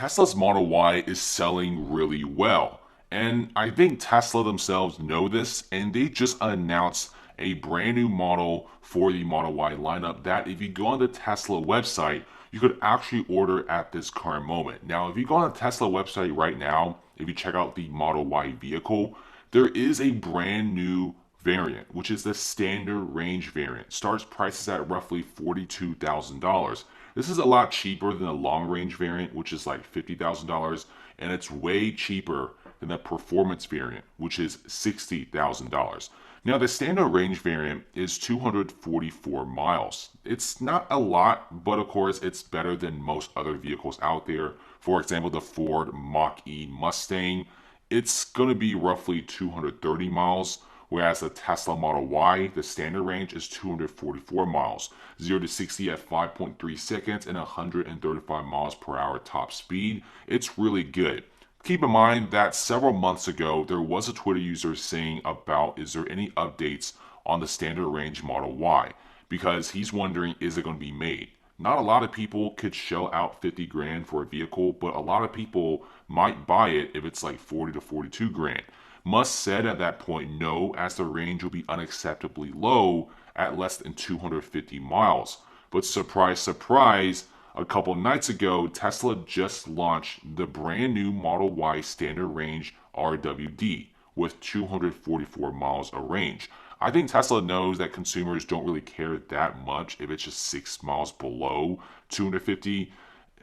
Tesla's Model Y is selling really well. And I think Tesla themselves know this, and they just announced a brand new model for the Model Y lineup that if you go on the Tesla website, you could actually order at this current moment. Now, if you go on the Tesla website right now, if you check out the Model Y vehicle, there is a brand new variant, which is the standard range variant. Starts prices at roughly $42,000. This is a lot cheaper than the long range variant, which is like $50,000, and it's way cheaper than the performance variant, which is $60,000. Now, the standard range variant is 244 miles. It's not a lot, but of course, it's better than most other vehicles out there. For example, the Ford Mach-E Mustang, it's going to be roughly 230 miles, whereas the Tesla Model Y, the standard range is 244 miles, 0 to 60 at 5.3 seconds and 135 miles per hour top speed. It's really good. Keep in mind that several months ago, there was a Twitter user saying about is there any updates on the standard range Model Y? Because he's wondering, is it going to be made? Not a lot of people could shell out 50 grand for a vehicle, but a lot of people might buy it if it's like 40 to 42 grand. Musk said at that point no, as the range will be unacceptably low at less than 250 miles. But surprise, surprise, a couple nights ago, Tesla just launched the brand new Model Y standard range RWD with 244 miles of range. I think Tesla knows that consumers don't really care that much if it's just 6 miles below 250.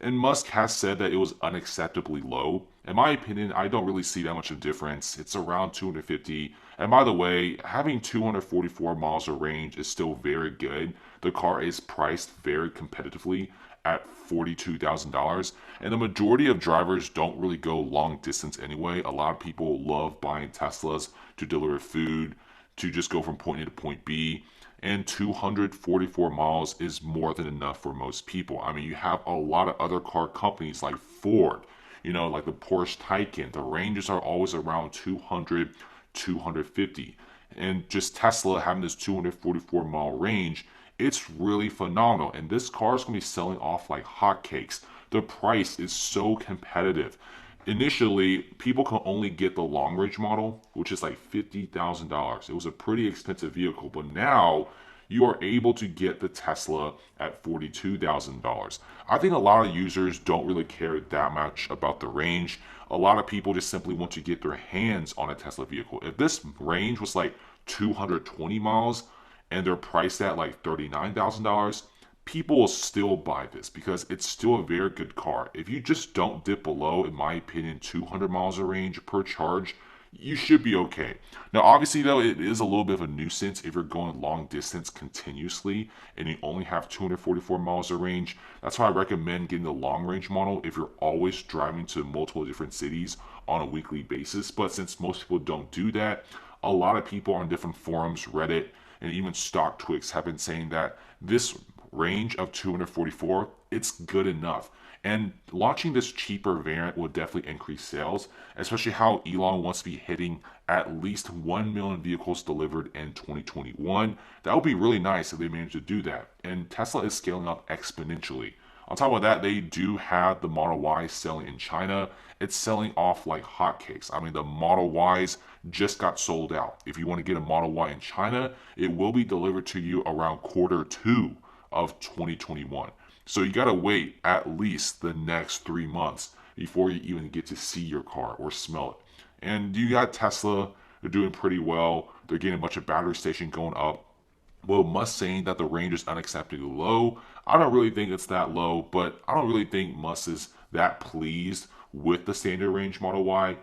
And Musk has said that it was unacceptably low. In my opinion, I don't really see that much of a difference. It's around 250. And by the way, having 244 miles of range is still very good. The car is priced very competitively at $42,000. And the majority of drivers don't really go long distance anyway. A lot of people love buying Teslas to deliver food, to just go from point A to point B. And 244 miles is more than enough for most people. I mean, you have a lot of other car companies like Ford, like the Porsche Taycan. The ranges are always around 200, 250. And just Tesla having this 244 mile range, it's really phenomenal. And this car is going to be selling off like hotcakes. The price is so competitive. Initially, people can only get the long range model, which is like $50,000. It was a pretty expensive vehicle, but now you are able to get the Tesla at $42,000. I think a lot of users don't really care that much about the range. A lot of people just simply want to get their hands on a Tesla vehicle. If this range was like 220 miles and they're priced at like $39,000, people will still buy this because it's still a very good car. If you just don't dip below, in my opinion, 200 miles of range per charge, you should be okay. Now, obviously, though, it is a little bit of a nuisance if you're going long distance continuously and you only have 244 miles of range. That's why I recommend getting the long range model if you're always driving to multiple different cities on a weekly basis. But since most people don't do that, a lot of people on different forums, Reddit, and even StockTwix have been saying that this range of 244, it's good enough. And launching this cheaper variant will definitely increase sales, especially how Elon wants to be hitting at least 1 million vehicles delivered in 2021. That would be really nice if they manage to do that. And Tesla is scaling up exponentially. On top of that, they do have the Model Y selling in China. It's selling off like hotcakes. I mean, the Model Ys just got sold out. If you want to get a Model Y in China, it will be delivered to you around Q2 of 2021. So you got to wait at least the next 3 months before you even get to see your car or smell it. And you got Tesla, they're doing pretty well. They're getting a bunch of battery station going up. Well, Musk saying that the range is unacceptably low. I don't really think it's that low, but I don't really think Musk is that pleased with the standard range Model Y.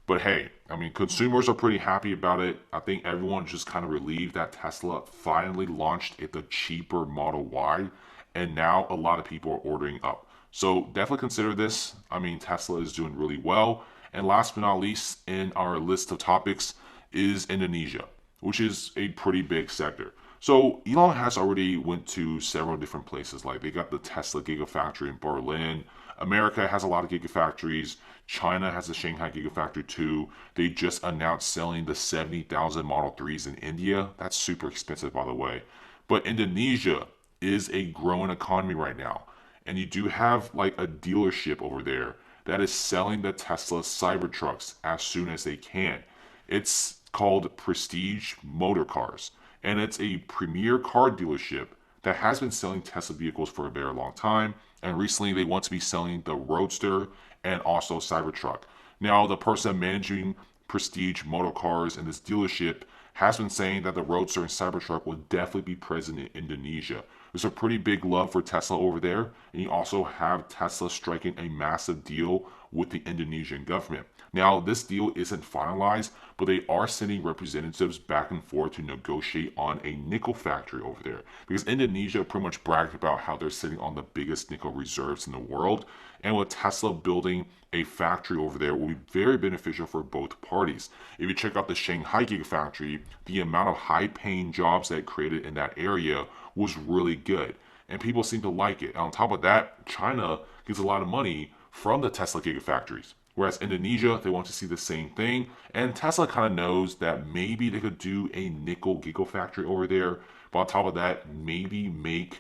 But hey, I mean, consumers are pretty happy about it. I think everyone's just kind of relieved that Tesla finally launched the cheaper Model Y, and now a lot of people are ordering up. So definitely consider this. I mean, Tesla is doing really well. And last but not least in our list of topics is Indonesia, which is a pretty big sector. So Elon has already went to several different places. Like they got the Tesla Gigafactory in Berlin. America has a lot of gigafactories. China has a Shanghai Gigafactory too. They just announced selling the 70,000 Model 3s in India. That's super expensive, by the way. But Indonesia is a growing economy right now. And you do have like a dealership over there that is selling the Tesla Cybertrucks as soon as they can. It's called Prestige Motor Cars, and it's a premier car dealership that has been selling Tesla vehicles for a very long time. And recently, they want to be selling the Roadster and also Cybertruck. Now, the person managing Prestige Motor Cars in this dealership has been saying that the Roadster and Cybertruck will definitely be present in Indonesia. There's a pretty big love for Tesla over there, and you also have Tesla striking a massive deal with the Indonesian government. Now, this deal isn't finalized, but they are sending representatives back and forth to negotiate on a nickel factory over there. Because Indonesia pretty much bragged about how they're sitting on the biggest nickel reserves in the world. And with Tesla building a factory over there will be very beneficial for both parties. If you check out the Shanghai Gigafactory, the amount of high paying jobs that it created in that area was really good. And people seem to like it. And on top of that, China gets a lot of money from the Tesla Gigafactories. Whereas Indonesia, they want to see the same thing. And Tesla kind of knows that maybe they could do a nickel gigafactory over there. But on top of that, maybe make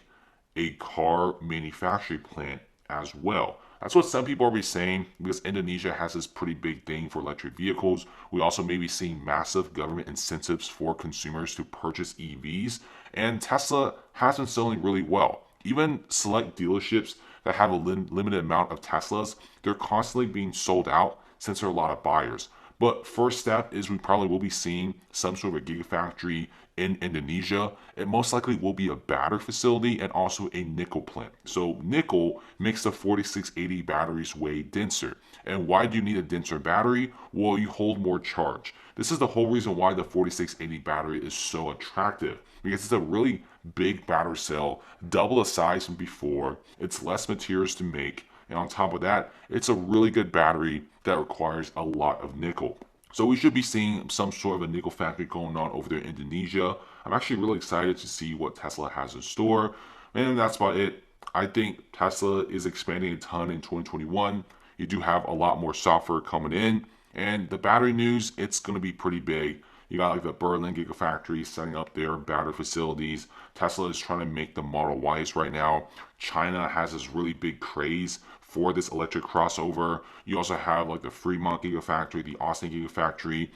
a car manufacturing plant as well. That's what some people are saying because Indonesia has this pretty big thing for electric vehicles. We also may be seeing massive government incentives for consumers to purchase EVs. And Tesla has been selling really well. Even select dealerships that have a limited amount of Teslas, they're constantly being sold out since there are a lot of buyers. But first step is we probably will be seeing some sort of a gigafactory in Indonesia. It most likely will be a battery facility and also a nickel plant. So nickel makes the 4680 batteries way denser. And why do you need a denser battery? Well, you hold more charge. This is the whole reason why the 4680 battery is so attractive because it's a really big battery cell, double the size from before. It's less materials to make. And on top of that, it's a really good battery that requires a lot of nickel. So we should be seeing some sort of a nickel factory going on over there in Indonesia. I'm actually really excited to see what Tesla has in store. And that's about it. I think Tesla is expanding a ton in 2021. You do have a lot more software coming in. And the battery news, it's going to be pretty big. You got like the Berlin Gigafactory setting up their battery facilities. Tesla is trying to make the Model Ys right now. China has this really big craze for this electric crossover. You also have like the Fremont Gigafactory, the Austin Gigafactory.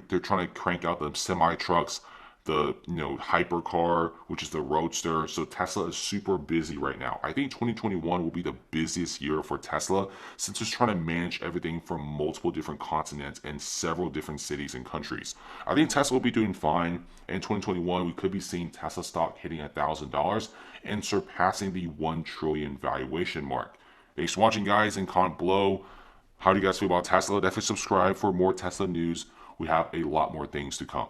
They're trying to crank out the semi trucks, the hypercar, which is the Roadster. So Tesla is super busy right now. I think 2021 will be the busiest year for Tesla since it's trying to manage everything from multiple different continents and several different cities and countries. I think Tesla will be doing fine. In 2021, we could be seeing Tesla stock hitting $1,000 and surpassing the 1 trillion valuation mark. Thanks for watching, guys, and comment below. How do you guys feel about Tesla? Definitely subscribe for more Tesla news. We have a lot more things to come.